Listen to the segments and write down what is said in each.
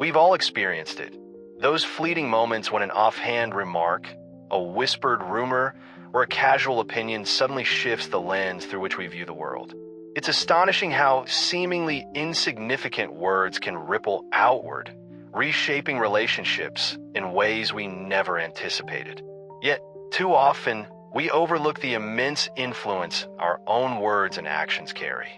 We've all experienced it. Those fleeting moments when an offhand remark, a whispered rumor, or a casual opinion suddenly shifts the lens through which we view the world. It's astonishing how seemingly insignificant words can ripple outward, reshaping relationships in ways we never anticipated. Yet, too often, we overlook the immense influence our own words and actions carry.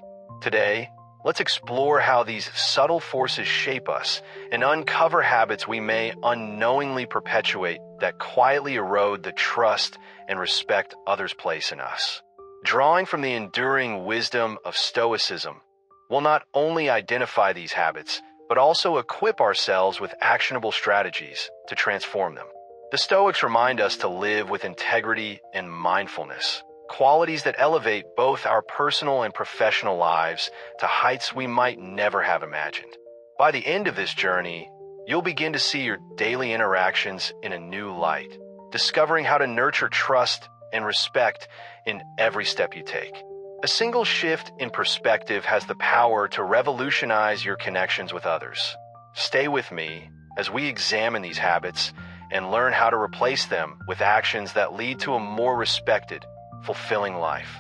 Today, let's explore how these subtle forces shape us and uncover habits we may unknowingly perpetuate that quietly erode the trust and respect others place in us. Drawing from the enduring wisdom of Stoicism, we'll not only identify these habits, but also equip ourselves with actionable strategies to transform them. The Stoics remind us to live with integrity and mindfulness, qualities that elevate both our personal and professional lives to heights we might never have imagined. By the end of this journey, you'll begin to see your daily interactions in a new light, discovering how to nurture trust and respect in every step you take. A single shift in perspective has the power to revolutionize your connections with others. Stay with me as we examine these habits and learn how to replace them with actions that lead to a more respected, fulfilling life.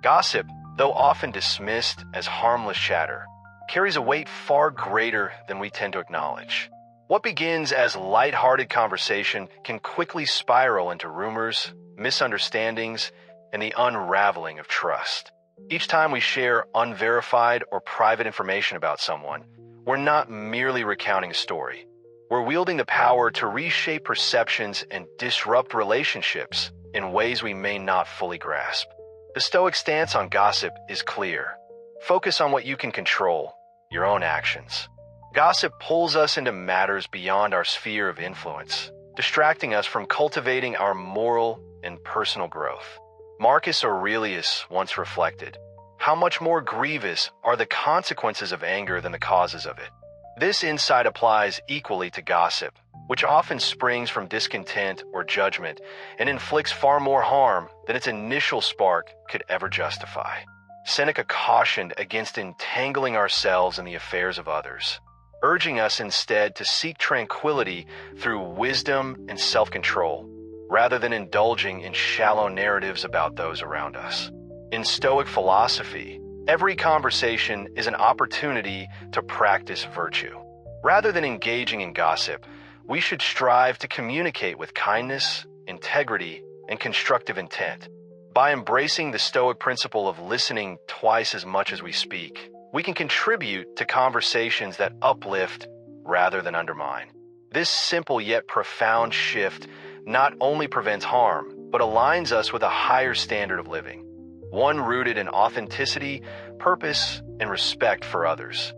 Gossip, though often dismissed as harmless chatter, carries a weight far greater than we tend to acknowledge. What begins as lighthearted conversation can quickly spiral into rumors, misunderstandings, and the unraveling of trust. Each time we share unverified or private information about someone, we're not merely recounting a story. We're wielding the power to reshape perceptions and disrupt relationships in ways we may not fully grasp. The Stoic stance on gossip is clear. Focus on what you can control, your own actions. Gossip pulls us into matters beyond our sphere of influence, distracting us from cultivating our moral and personal growth. Marcus Aurelius once reflected, "How much more grievous are the consequences of anger than the causes of it?" This insight applies equally to gossip, which often springs from discontent or judgment and inflicts far more harm than its initial spark could ever justify. Seneca cautioned against entangling ourselves in the affairs of others, urging us instead to seek tranquility through wisdom and self-control, rather than indulging in shallow narratives about those around us. In Stoic philosophy, every conversation is an opportunity to practice virtue. Rather than engaging in gossip, we should strive to communicate with kindness, integrity, and constructive intent. By embracing the Stoic principle of listening twice as much as we speak, we can contribute to conversations that uplift rather than undermine. This simple yet profound shift not only prevents harm, but aligns us with a higher standard of living, one rooted in authenticity, purpose, and respect for others.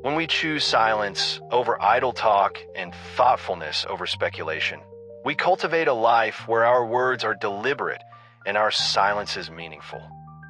When we choose silence over idle talk and thoughtfulness over speculation, we cultivate a life where our words are deliberate and our silence is meaningful.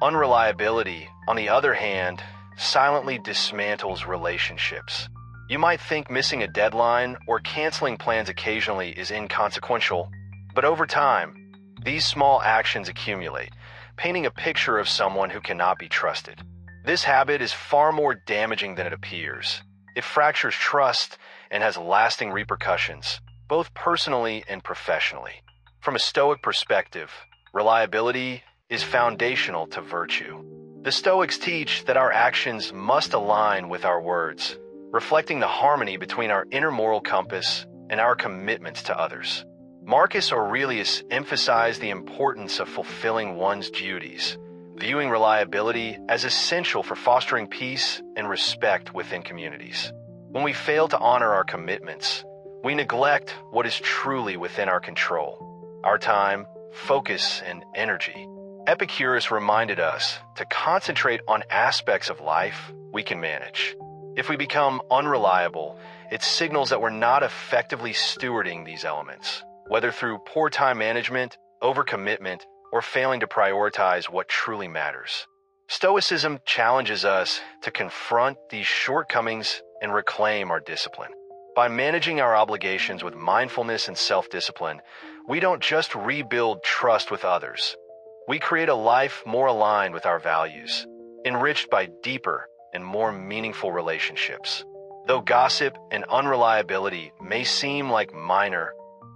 Unreliability, on the other hand, silently dismantles relationships. You might think missing a deadline or canceling plans occasionally is inconsequential, but over time, these small actions accumulate, painting a picture of someone who cannot be trusted. This habit is far more damaging than it appears. It fractures trust and has lasting repercussions, both personally and professionally. From a Stoic perspective, reliability is foundational to virtue. The Stoics teach that our actions must align with our words, reflecting the harmony between our inner moral compass and our commitments to others. Marcus Aurelius emphasized the importance of fulfilling one's duties, viewing reliability as essential for fostering peace and respect within communities. When we fail to honor our commitments, we neglect what is truly within our control: our time, focus, and energy. Epictetus reminded us to concentrate on aspects of life we can manage. If we become unreliable, it signals that we're not effectively stewarding these elements, whether through poor time management, overcommitment, or failing to prioritize what truly matters. Stoicism challenges us to confront these shortcomings and reclaim our discipline. By managing our obligations with mindfulness and self-discipline, we don't just rebuild trust with others. We create a life more aligned with our values, enriched by deeper and more meaningful relationships. Though gossip and unreliability may seem like minor,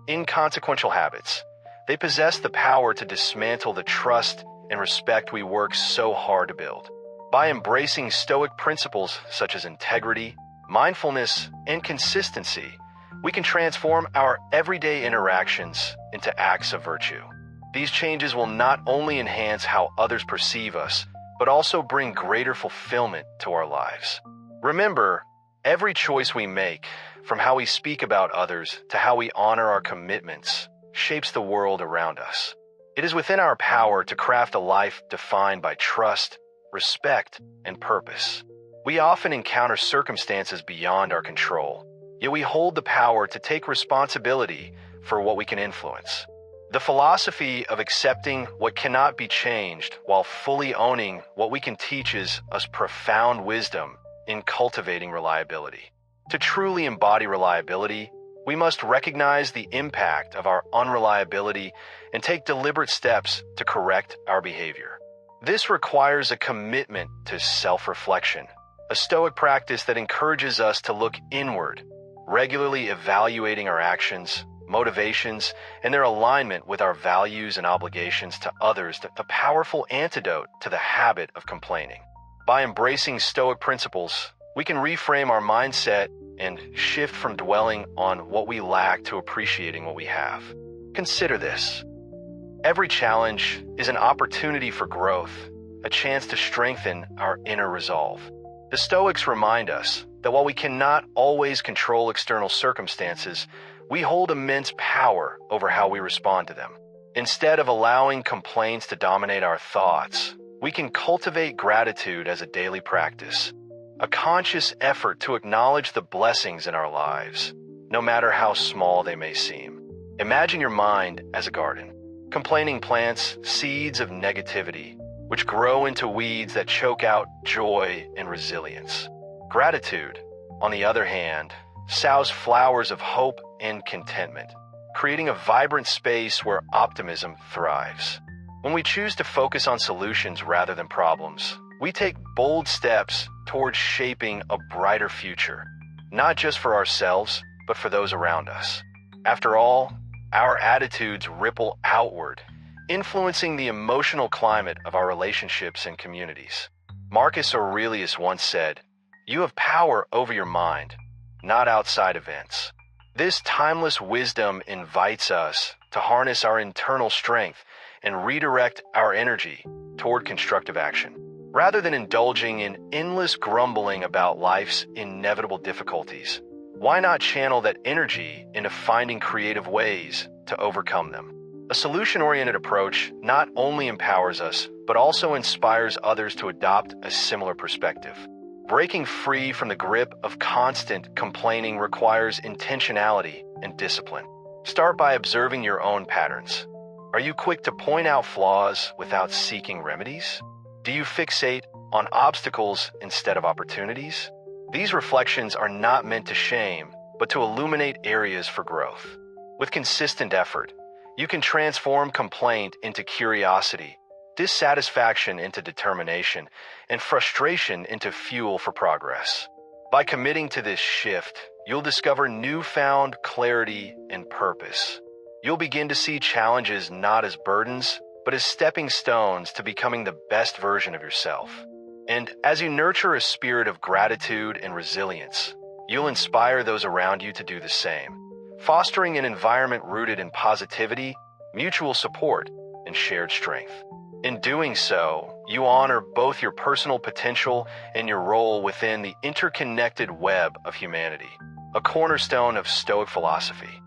inconsequential habits, they possess the power to dismantle the trust and respect we work so hard to build. By embracing Stoic principles such as integrity, mindfulness, and consistency, we can transform our everyday interactions into acts of virtue. These changes will not only enhance how others perceive us, but also bring greater fulfillment to our lives. Remember, every choice we make, from how we speak about others to how we honor our commitments, shapes the world around us. It is within our power to craft a life defined by trust, respect, and purpose. We often encounter circumstances beyond our control, yet we hold the power to take responsibility for what we can influence. The philosophy of accepting what cannot be changed while fully owning what we can teaches us profound wisdom in cultivating reliability. To truly embody reliability, we must recognize the impact of our unreliability and take deliberate steps to correct our behavior. This requires a commitment to self-reflection, a Stoic practice that encourages us to look inward, regularly evaluating our actions, motivations, and their alignment with our values and obligations to others, a powerful antidote to the habit of complaining. By embracing Stoic principles, we can reframe our mindset and shift from dwelling on what we lack to appreciating what we have. Consider this. Every challenge is an opportunity for growth, a chance to strengthen our inner resolve. The Stoics remind us that while we cannot always control external circumstances, we hold immense power over how we respond to them. Instead of allowing complaints to dominate our thoughts, we can cultivate gratitude as a daily practice, a conscious effort to acknowledge the blessings in our lives, no matter how small they may seem. Imagine your mind as a garden. Complaining plants seeds of negativity, which grow into weeds that choke out joy and resilience. Gratitude, on the other hand, sows flowers of hope and contentment, creating a vibrant space where optimism thrives. When we choose to focus on solutions rather than problems, we take bold steps towards shaping a brighter future, not just for ourselves, but for those around us. After all, our attitudes ripple outward, influencing the emotional climate of our relationships and communities. Marcus Aurelius once said, "You have power over your mind, not outside events." This timeless wisdom invites us to harness our internal strength and redirect our energy toward constructive action. Rather than indulging in endless grumbling about life's inevitable difficulties, why not channel that energy into finding creative ways to overcome them? A solution-oriented approach not only empowers us, but also inspires others to adopt a similar perspective. Breaking free from the grip of constant complaining requires intentionality and discipline. Start by observing your own patterns. Are you quick to point out flaws without seeking remedies? Do you fixate on obstacles instead of opportunities? These reflections are not meant to shame, but to illuminate areas for growth. With consistent effort, you can transform complaint into curiosity, dissatisfaction into determination, and frustration into fuel for progress. By committing to this shift, you'll discover newfound clarity and purpose. You'll begin to see challenges not as burdens, but as stepping stones to becoming the best version of yourself. And as you nurture a spirit of gratitude and resilience, you'll inspire those around you to do the same, fostering an environment rooted in positivity, mutual support, and shared strength. In doing so, you honor both your personal potential and your role within the interconnected web of humanity, a cornerstone of Stoic philosophy.